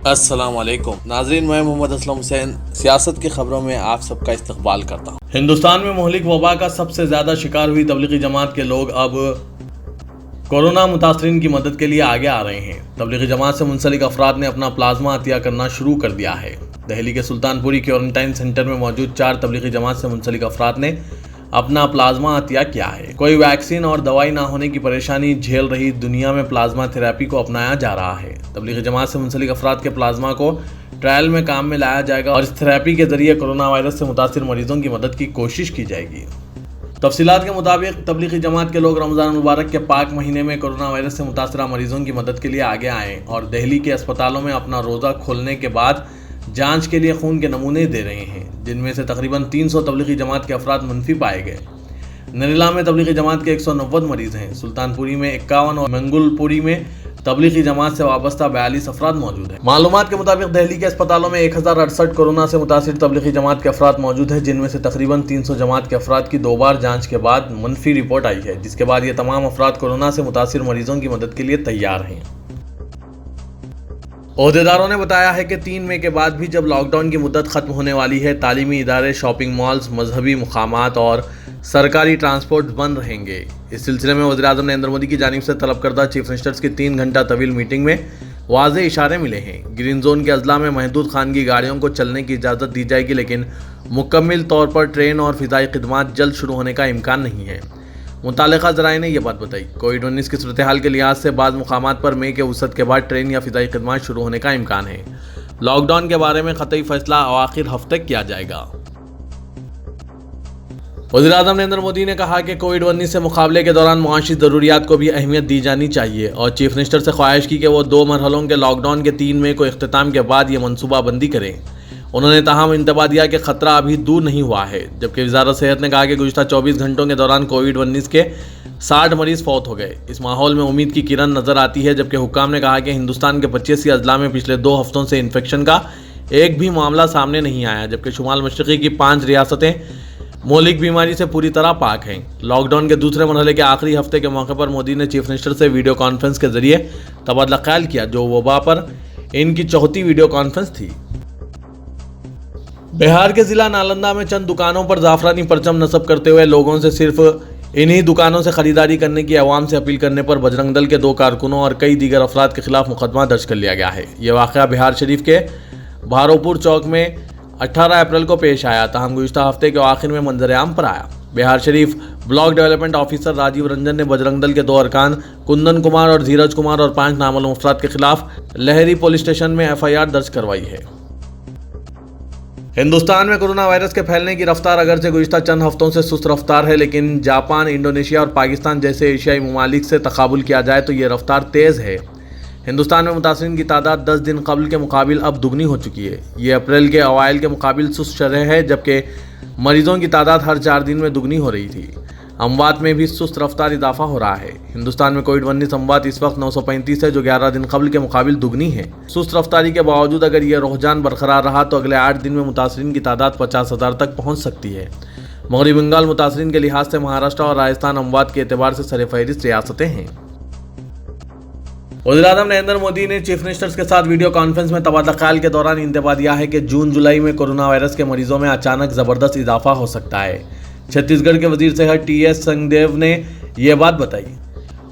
السلام علیکم ناظرین، میں محمد اسلم حسین سیاست کی خبروں میں آپ سب کا استقبال کرتا ہوں۔ ہندوستان میں مہلک وبا کا سب سے زیادہ شکار ہوئی تبلیغی جماعت کے لوگ اب کورونا متاثرین کی مدد کے لیے آگے آ رہے ہیں۔ تبلیغی جماعت سے منسلک افراد نے اپنا پلازما عطیہ کرنا شروع کر دیا ہے۔ دہلی کے سلطان پوری کوارنٹائن سینٹر میں موجود 4 تبلیغی جماعت سے منسلک افراد نے اپنا پلازما عطیہ کیا ہے۔ کوئی ویکسین اور دوائی نہ ہونے کی پریشانی جھیل رہی دنیا میں پلازما تھراپی کو اپنایا جا رہا ہے۔ تبلیغی جماعت سے منسلک افراد کے پلازما کو ٹرائل میں کام میں لایا جائے گا اور اس تھراپی کے ذریعے کورونا وائرس سے متاثر مریضوں کی مدد کی کوشش کی جائے گی۔ تفصیلات کے مطابق تبلیغی جماعت کے لوگ رمضان المبارک کے پاک مہینے میں کورونا وائرس سے متاثرہ مریضوں کی مدد کے لیے آگے آئے اور دہلی کے اسپتالوں میں اپنا روزہ کھولنے کے بعد جانچ کے لیے خون کے نمونے دے رہے ہیں، جن میں سے تقریباً 300 تبلیغی جماعت کے افراد منفی پائے گئے۔ نریلا میں تبلیغی جماعت کے 190 مریض ہیں، سلطان پوری میں 51 اور منگل پوری میں تبلیغی جماعت سے وابستہ 42 افراد موجود ہیں۔ معلومات کے مطابق دہلی کے اسپتالوں میں 1068 کورونا سے متاثر تبلیغی جماعت کے افراد موجود ہیں، جن میں سے تقریباً 300 جماعت کے افراد کی 2 بار جانچ کے بعد منفی رپورٹ آئی ہے، جس کے بعد یہ تمام افراد کورونا سے متاثر مریضوں کی مدد کے لیے تیار ہیں۔ عہدیداروں نے بتایا ہے کہ 3 مئی کے بعد بھی جب لاک ڈاؤن کی مدت ختم ہونے والی ہے، تعلیمی ادارے، شاپنگ مالز، مذہبی مقامات اور سرکاری ٹرانسپورٹ بند رہیں گے۔ اس سلسلے میں وزیراعظم نریندر مودی کی جانب سے طلب کردہ چیف منسٹرز کی 3 گھنٹہ طویل میٹنگ میں واضح اشارے ملے ہیں۔ گرین زون کے اضلاع میں محدود خانگی گاڑیوں کو چلنے کی اجازت دی جائے گی، لیکن مکمل طور پر ٹرین اور فضائی خدمات جلد شروع ہونے کا امکان نہیں ہے۔ متعلقہ ذرائع نے یہ بات بتائی۔ کووڈ-19 کی صورتحال کے لحاظ سے بعض مقامات پر مئی کے وسط کے بعد ٹرین یا فضائی خدمات شروع ہونے کا امکان ہے۔ لاک ڈاؤن کے بارے میں قطعی فیصلہ اواخر ہفتے کیا جائے گا۔ وزیراعظم نریندر مودی نے کہا کہ کووڈ-19 سے مقابلے کے دوران معاشی ضروریات کو بھی اہمیت دی جانی چاہیے اور چیف منسٹر سے خواہش کی کہ وہ 2 مرحلوں کے لاک ڈاؤن کے 3 مئی کو اختتام کے بعد یہ منصوبہ بندی کریں۔ انہوں نے تاہم انتباہ دیا کہ خطرہ ابھی دور نہیں ہوا ہے، جبکہ وزارت صحت نے کہا کہ گزشتہ 24 گھنٹوں کے دوران کووڈ-19 کے 60 مریض فوت ہو گئے۔ اس ماحول میں امید کی کرن نظر آتی ہے، جبکہ حکام نے کہا کہ ہندوستان کے 85 اضلاع میں پچھلے 2 ہفتوں سے انفیکشن کا ایک بھی معاملہ سامنے نہیں آیا، جبکہ شمال مشرقی کی 5 ریاستیں مہلک بیماری سے پوری طرح پاک ہیں۔ لاک ڈاؤن کے دوسرے مرحلے کے آخری ہفتے کے موقع پر مودی نے چیف منسٹر سے ویڈیو کانفرنس کے ذریعے تبادلہ خیال کیا، جو وبا پر ان کی 4تھی ویڈیو کانفرنس تھی۔ بہار کے ضلع نالندہ میں چند دکانوں پر زعفرانی پرچم نصب کرتے ہوئے لوگوں سے صرف انہی دکانوں سے خریداری کرنے کی عوام سے اپیل کرنے پر بجرنگ دل کے 2 کارکنوں اور کئی دیگر افراد کے خلاف مقدمہ درج کر لیا گیا ہے۔ یہ واقعہ بہار شریف کے بھاروپور چوک میں 18 اپریل کو پیش آیا، تاہم گزشتہ ہفتے کے آخر میں منظر عام پر آیا۔ Bihar Sharif block development officer Rajiv Ranjan نے بجرنگ دل کے 2 ارکان کندن کمار اور دھیرج کمار اور 5 نامعلوم افراد کے خلاف لہری پولیس اسٹیشن میں FIR درج کروائی ہے۔ ہندوستان میں کورونا وائرس کے پھیلنے کی رفتار اگرچہ گزشتہ چند ہفتوں سے سست رفتار ہے، لیکن جاپان، انڈونیشیا اور پاکستان جیسے ایشیائی ممالک سے تقابل کیا جائے تو یہ رفتار تیز ہے۔ ہندوستان میں متاثرین کی تعداد 10 دن قبل کے مقابل اب دگنی ہو چکی ہے۔ یہ اپریل کے اوائل کے مقابل سست شرح ہے، جبکہ مریضوں کی تعداد ہر 4 دن میں دگنی ہو رہی تھی۔ اموات میں بھی سست رفتار اضافہ ہو رہا ہے۔ ہندوستان میں کووڈ-19 اموات اس وقت 935 ہے، جو 11 دن قبل کے مقابل دگنی ہے۔ سست رفتاری کے باوجود اگر یہ رجحان برقرار رہا تو اگلے 8 دن میں متاثرین کی تعداد 50,000 تک پہنچ سکتی ہے۔ مغربی بنگال متاثرین کے لحاظ سے مہاراشٹر اور راجستھان اموات کے اعتبار سے سرفہرست ریاستیں ہیں۔ وزیراعظم نریندر مودی نے چیف منسٹرز کے ساتھ ویڈیو کانفرنس میں تبادلہ خیال کے دوران انتباہ دیا ہے کہ جون جولائی میں کورونا وائرس کے مریضوں میں اچانک زبردست اضافہ ہو سکتا ہے۔ چھتیس گڑھ کے وزیر صحت TS سنگھ دیو نے یہ بات بتائی۔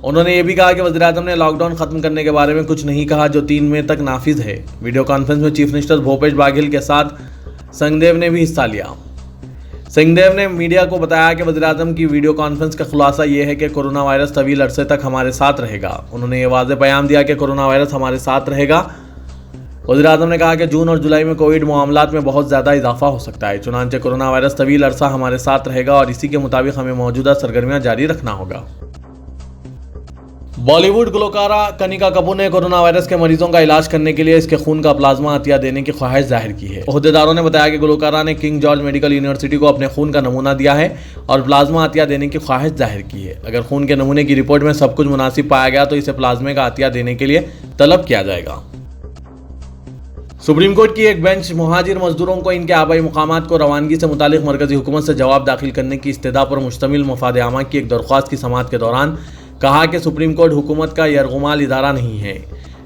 انہوں نے یہ بھی کہا کہ وزیراعظم نے لاک ڈاؤن ختم کرنے کے بارے میں کچھ نہیں کہا، جو 3 مئی تک نافذ ہے۔ ویڈیو کانفرنس میں چیف منسٹر بھوپیش باگھیل کے ساتھ سنگھ دیو نے بھی حصہ لیا۔ سنگھ دیو نے میڈیا کو بتایا کہ وزیراعظم کی ویڈیو کانفرنس کا خلاصہ یہ ہے کہ کورونا وائرس طویل عرصے تک ہمارے ساتھ رہے گا۔ انہوں نے یہ واضح پیام دیا کہ کورونا وائرس ہمارے ساتھ رہے گا۔ وزیراعظم نے کہا کہ جون اور جولائی میں کووڈ معاملات میں بہت زیادہ اضافہ ہو سکتا ہے، چنانچہ کورونا وائرس طویل عرصہ ہمارے ساتھ رہے گا اور اسی کے مطابق ہمیں موجودہ سرگرمیاں جاری رکھنا ہوگا۔ بالی ووڈ گلوکارہ کنیکا کپور نے کورونا وائرس کے مریضوں کا علاج کرنے کے لیے اس کے خون کا پلازما عطیہ دینے کی خواہش ظاہر کی ہے۔ عہدیداروں نے بتایا کہ گلوکارہ نے کنگ جارج میڈیکل یونیورسٹی کو اپنے خون کا نمونہ دیا ہے اور پلازما عطیہ دینے کی خواہش ظاہر کی ہے۔ اگر خون کے نمونے کی رپورٹ میں سب کچھ مناسب پایا گیا تو اسے پلازمے کا عطیہ دینے کے لیے طلب کیا جائے گا۔ سپریم کورٹ کی ایک بینچ مہاجر مزدوروں کو ان کے آبائی مقامات کو روانگی سے متعلق مرکزی حکومت سے جواب داخل کرنے کی استدعا پر مشتمل مفاد عامہ کی ایک درخواست کی سماعت کے دوران کہا کہ سپریم کورٹ حکومت کا یرغمال ادارہ نہیں ہے۔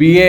PA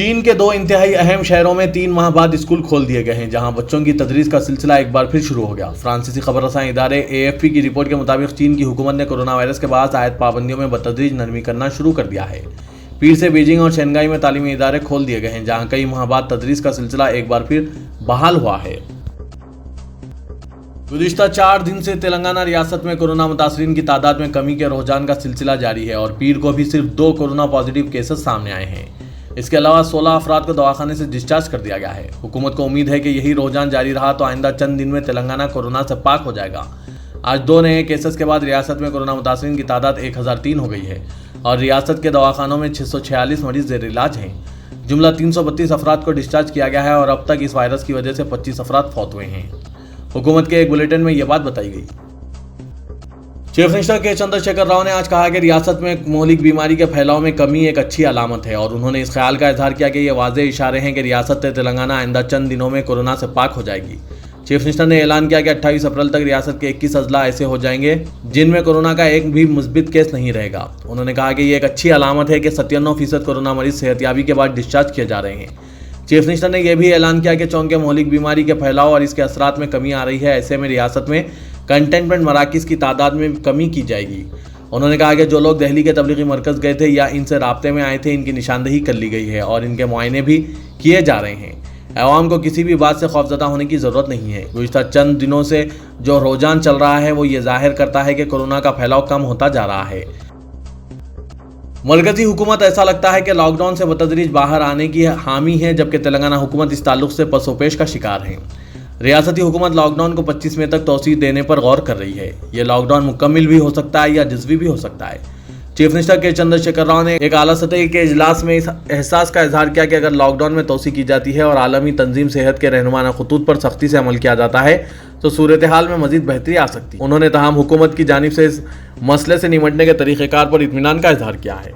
چین کے 2 انتہائی اہم شہروں میں 3 ماہ بعد اسکول کھول دیے گئے ہیں، جہاں بچوں کی تدریس کا سلسلہ ایک بار پھر شروع ہو گیا۔ فرانسیسی خبر رساں ادارے AFP کی رپورٹ کے مطابق چین کی حکومت نے کورونا وائرس کے باعث عائد پابندیوں میں بتدریج نرمی کرنا شروع کر دیا ہے۔ پیر سے بیجنگ اور شنگھائی میں تعلیمی ادارے کھول دیے گئے ہیں، جہاں کئی ماہ بعد تدریس کا سلسلہ ایک بار پھر بحال ہوا ہے۔ گزشتہ 4 دن سے تلنگانہ ریاست میں کورونا متاثرین کی تعداد میں کمی کے رجحان کا سلسلہ جاری ہے اور پیر کو بھی صرف 2 کورونا پازیٹیو کیسز سامنے آئے ہیں۔ اس کے علاوہ 16 افراد کو دواخانے سے ڈسچارج کر دیا گیا ہے۔ حکومت کو امید ہے کہ یہی رجحان جاری رہا تو آئندہ چند دن میں تلنگانہ کورونا سے پاک ہو جائے گا۔ آج 2 نئے کیسز کے بعد ریاست میں کورونا متاثرین کی تعداد 1003 ہو گئی ہے اور ریاست کے دواخانوں میں 646 مریض زیر علاج ہیں۔ جملہ 332 افراد کو ڈسچارج کیا گیا ہے اور اب تک اس وائرس کی وجہ سے 25 افراد فوت ہوئے ہیں۔ حکومت کے ایک بلیٹن میں یہ بات بتائی گئی۔ چیف منسٹر کے چندر شیکھر راؤ نے آج کہا کہ ریاست میں مہلک بیماری کے پھیلاؤ میں کمی ایک اچھی علامت ہے اور انہوں نے اس خیال کا اظہار کیا کہ یہ واضح اشارے ہیں کہ ریاست تلنگانہ آئندہ چند دنوں میں کورونا سے پاک ہو جائے گی۔ چیف منسٹر نے اعلان کیا کہ 28 اپریل تک ریاست کے 21 اضلاع ایسے ہو جائیں گے جن میں کورونا کا ایک بھی مثبت کیس نہیں رہے گا۔ انہوں نے کہا کہ یہ ایک اچھی علامت ہے کہ 97% کورونا مریض صحتیابی کے بعد ڈسچارج کیے جا رہے ہیں۔ چیف منسٹر نے یہ بھی اعلان کیا کہ چونکہ مہلک بیماری کے پھیلاؤ اور اس کے اثرات میں کمی آ رہی ہے، ایسے میں ریاست میں کنٹینمنٹ مراکز کی تعداد میں کمی کی جائے گی۔ انہوں نے کہا کہ جو لوگ دہلی کے تبلیغی مرکز گئے تھے یا ان سے رابطے میں آئے تھے، ان کی نشاندہی کر لی گئی ہے اور ان کے معائنے بھی کیے جا رہے ہیں۔ عوام کو کسی بھی بات سے خوفزدہ ہونے کی ضرورت نہیں ہے۔ گزشتہ چند دنوں سے جو رجحان چل رہا ہے وہ یہ ظاہر کرتا ہے کہ کورونا کا پھیلاؤ کم ہوتا جا رہا ہے۔ مرکزی حکومت ایسا لگتا ہے کہ لاک ڈاؤن سے بتدریج باہر آنے کی حامی ہے، جبکہ تلنگانہ حکومت اس تعلق سے پس و پیش کا شکار ہے۔ ریاستی حکومت لاک ڈاؤن کو 25 مئی تک توسیع دینے پر غور کر رہی ہے۔ یہ لاک ڈاؤن مکمل بھی ہو سکتا ہے یا جزوی بھی ہو سکتا ہے۔ چیف منسٹر کے چندر شیکھر راؤ نے ایک اعلیٰ سطحی کے اجلاس میں اس احساس کا اظہار کیا کہ اگر لاک ڈاؤن میں توسیع کی جاتی ہے اور عالمی تنظیم صحت کے رہنمانہ خطوط پر سختی سے عمل کیا جاتا ہے تو صورتحال میں مزید بہتری آ سکتی ہے۔ انہوں نے تاہم حکومت کی جانب سے اس مسئلے سے نمٹنے کے طریقہ کار پر اطمینان کا اظہار کیا ہے۔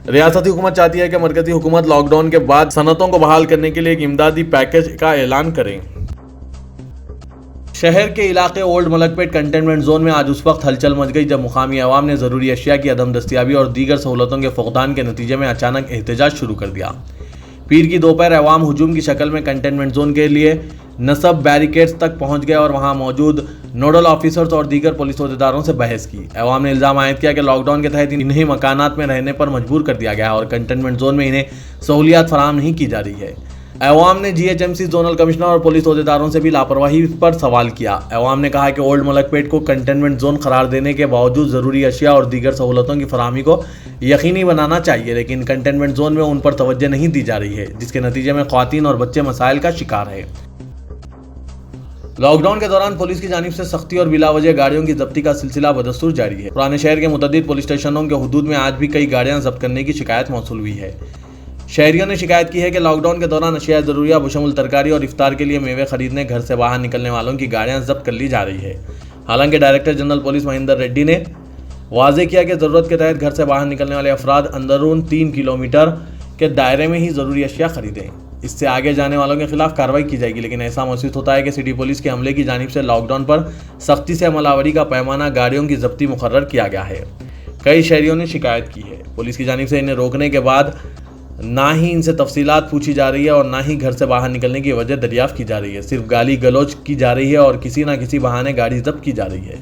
ریاستی حکومت چاہتی ہے کہ مرکزی حکومت لاک ڈاؤن کے بعد صنعتوں کو بحال کرنے کے لیے ایک امدادی پیکیج کا اعلان کرے۔ شہر کے علاقے اولڈ ملک پیٹ کنٹینمنٹ زون میں آج اس وقت ہلچل مچ گئی جب مقامی عوام نے ضروری اشیاء کی عدم دستیابی اور دیگر سہولتوں کے فقدان کے نتیجے میں اچانک احتجاج شروع کر دیا۔ پیر کی دوپہر عوام ہجوم کی شکل میں کنٹینمنٹ زون کے لیے نصب بیریکیڈز تک پہنچ گئے اور وہاں موجود نوڈل آفیسرز اور دیگر پولیس عہدیداروں سے بحث کی۔ عوام نے الزام عائد کیا کہ لاک ڈاؤن کے تحت انہیں مکانات میں رہنے پر مجبور کر دیا گیا ہے اور کنٹینمنٹ زون میں انہیں سہولیات فراہم نہیں کی جا رہی ہے۔ عوام نے GHMC زونل کمشنر اور پولیس عہدیداروں سے بھی لاپرواہی پر سوال کیا۔ عوام نے کہا کہ اولڈ ملک پیٹ کو کنٹینمنٹ زون قرار دینے کے باوجود ضروری اشیاء اور دیگر سہولتوں کی فراہمی کو یقینی بنانا چاہیے، لیکن کنٹینمنٹ زون میں ان پر توجہ نہیں دی جا رہی ہے، جس کے نتیجے میں خواتین اور بچے مسائل کا شکار ہیں۔ لاک ڈاؤن کے دوران پولیس کی جانب سے سختی اور بلا وجہ گاڑیوں کی ضبطی کا سلسلہ بدستور جاری ہے۔ پرانے شہر کے متعدد پولیس اسٹیشنوں کے حدود میں آج بھی کئی گاڑیاں ضبط کرنے کی شکایت موصول ہوئی ہے۔ شہریوں نے شکایت کی ہے کہ لاک ڈاؤن کے دوران اشیاء ضروریہ بشمول ترکاری اور افطار کے لیے میوے خریدنے گھر سے باہر نکلنے والوں کی گاڑیاں ضبط کر لی جا رہی ہے۔ حالانکہ director general police Mahendra ready نے واضح کیا کہ ضرورت کے تحت گھر سے باہر نکلنے والے افراد اندرون 3 کلومیٹر کے دائرے میں ہی ضروری اشیاء خریدیں۔ اس سے آگے جانے والوں کے خلاف کارروائی کی جائے گی، لیکن ایسا محسوس ہوتا ہے کہ سٹی پولیس کے عملے کی جانب سے لاک ڈاؤن پر سختی سے عمل آوری کا پیمانہ گاڑیوں کی ضبطی مقرر کیا گیا ہے۔ کئی شہریوں نے شکایت کی ہے۔ پولیس کی جانب سے انہیں روکنے کے بعد نہ ہی ان سے تفصیلات پوچھی جا رہی ہے اور نہ ہی گھر سے باہر نکلنے کی وجہ دریافت کی جا رہی ہے، صرف گالی گلوچ کی جا رہی ہے اور کسی نہ کسی بہانے گاڑی ضبط کی جا رہی ہے۔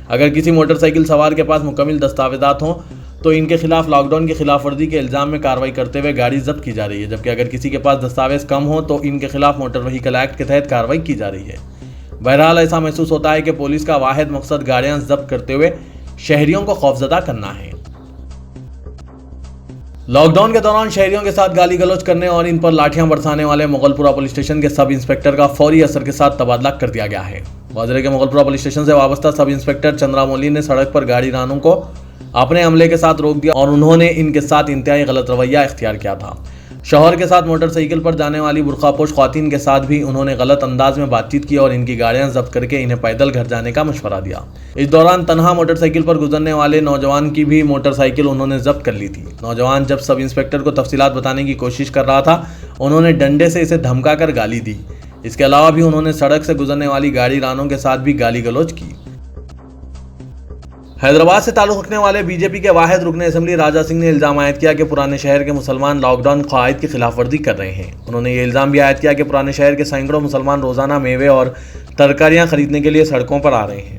اگر کسی موٹر سائیکل سوار کے پاس مکمل دستاویزات ہوں تو ان کے خلاف لاک ڈاؤن کی خلاف ورزی کے الزام میں کارروائی کرتے ہوئے گاڑی ضبط کی جا رہی ہے، جبکہ اگر کسی کے پاس دستاویز کم ہوں تو ان کے خلاف موٹر وہیکل ایکٹ کے تحت کارروائی کی جا رہی ہے۔ بہرحال ایسا محسوس ہوتا ہے کہ پولیس کا واحد مقصد گاڑیاں ضبط کرتے ہوئے شہریوں کو خوفزدہ کرنا ہے۔ لاک ڈاؤن کے دوران شہریوں کے ساتھ گالی گلوچ کرنے اور ان پر لاٹھیاں برسانے والے مغل پورہ پولیس اسٹیشن کے سب انسپکٹر کا فوری اثر کے ساتھ تبادلہ کر دیا گیا ہے۔ واضح کے مغل پورہ پولیس اسٹیشن سے وابستہ سب انسپکٹر چندرا مولی نے سڑک پر گاڑی رانوں کو اپنے عملے کے ساتھ روک دیا اور انہوں نے ان کے ساتھ انتہائی غلط رویہ اختیار کیا تھا۔ شوہر کے ساتھ موٹر سائیکل پر جانے والی برقع پوش خواتین کے ساتھ بھی انہوں نے غلط انداز میں بات چیت کی اور ان کی گاڑیاں ضبط کر کے انہیں پیدل گھر جانے کا مشورہ دیا۔ اس دوران تنہا موٹر سائیکل پر گزرنے والے نوجوان کی بھی موٹر سائیکل انہوں نے ضبط کر لی تھی۔ نوجوان جب سب انسپکٹر کو تفصیلات بتانے کی کوشش کر رہا تھا، انہوں نے ڈنڈے سے اسے دھمکا کر گالی دی۔ اس کے علاوہ بھی انہوں نے سڑک سے گزرنے والی گاڑی رانوں کے ساتھ بھی گالی گلوچ کی۔ حیدرآباد سے تعلق رکھنے والے بی جے پی کے واحد رکن اسمبلی راجہ سنگھ نے الزام عائد کیا کہ پرانے شہر کے مسلمان لاک ڈاؤن قواعد کی خلاف ورزی کر رہے ہیں۔ انہوں نے یہ الزام بھی عائد کیا کہ پرانے شہر کے سینکڑوں مسلمان روزانہ میوے اور ترکاریاں خریدنے کے لیے سڑکوں پر آ رہے ہیں۔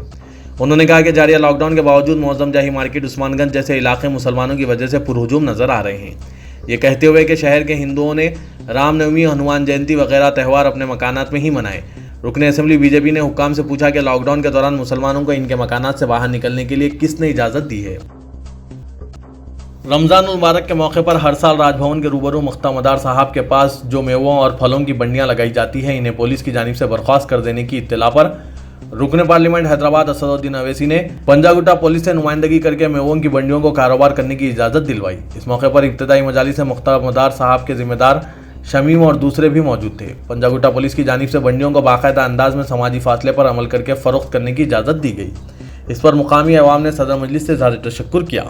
انہوں نے کہا کہ جاریہ لاک ڈاؤن کے باوجود معظم جاہی مارکیٹ، عثمان گنج جیسے علاقے مسلمانوں کی وجہ سے پرہجوم نظر آ رہے ہیں۔ یہ کہتے ہوئے کہ شہر کے ہندوؤں نے رام نومی، ہنومان جینتی وغیرہ تہوار اپنے مکانات میں ہی منائے۔ رکن اسمبلی بی جے پی نے حکام سے پوچھا کہ لاک ڈاؤن کے دوران مسلمانوں کو ان کے مکانات سے باہر نکلنے کے لیے کس نے اجازت دی ہے۔ رمضان المبارک کے موقع پر ہر سال راج بھون کے روبرو مختہ مدار صاحب کے پاس جو میووں اور پھلوں کی بنڈیاں لگائی جاتی ہیں، انہیں پولیس کی جانب سے برخاست کر دینے کی اطلاع پر رکن پارلیمنٹ حیدرآباد اسد الدین اویسی نے پنجاگٹا پولیس سے نمائندگی کر کے میووں کی بنڈیوں کو کاروبار کرنے کی اجازت دلوائی۔ اس موقع پر ابتدائی مجالس سے مختہ مدار صاحب کے ذمہ دار شمیم اور دوسرے بھی موجود تھے۔ پنجاگٹا پولیس کی جانب سے بنڈیوں کو باقاعدہ انداز میں سماجی فاصلے پر عمل کر کے فروخت کرنے کی اجازت دی گئی۔ اس پر مقامی عوام نے صدر مجلس سے اظہار تشکر کیا۔